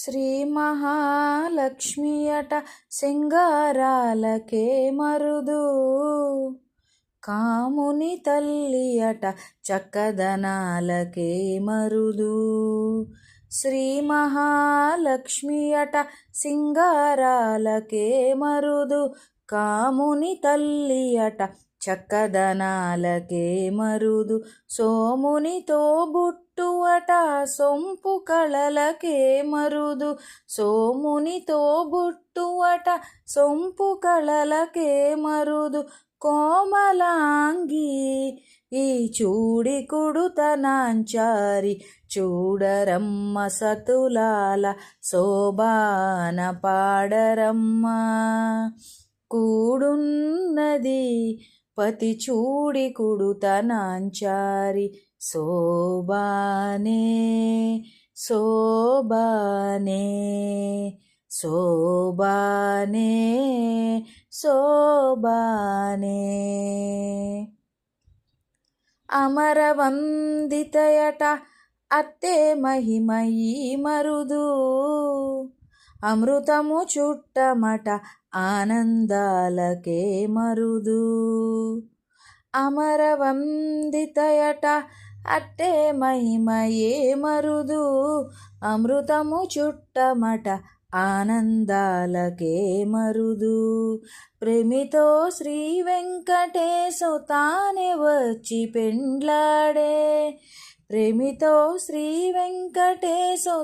శ్రీ మహాలక్ష్మి అట సింగారాలకే మరుదు, కాముని తల్లి అట చక్కదనాలకే మరుదు. శ్రీ మహాలక్ష్మి అట సింగారాలకే మరుదు, కాముని తల్లి అట చక్కదనాలకే మరుదు. సోమునితో బుట్టువట సొంపు కళలకే మరుదు, సోమునితో బుట్టువట సొంపు కళలకే మరుదు. కోమలాంగి ఈ చూడి కుడుతనాంచారి, చూడరమ్మ సతులాల శోభాన పాడరమ్మ. కూడున్నది పతి చూడి కుడుతనాంచారి, శోభానే శోభానే శోభానే శోభానే. అమరవందితయట అత్తే మహిమయీ మరుదు, అమృతము చుట్టమట ఆనందాలకే మరుదు. అమరవందితయట అట్టే మహిమయే మరుదు, అమృతము చుట్టమట ఆనందాలకే మరుదు. ప్రేమితో శ్రీ వెంకటేశు తానే వచ్చి పెండ్లాడే, ప్రేమితో శ్రీ వెంకటేశు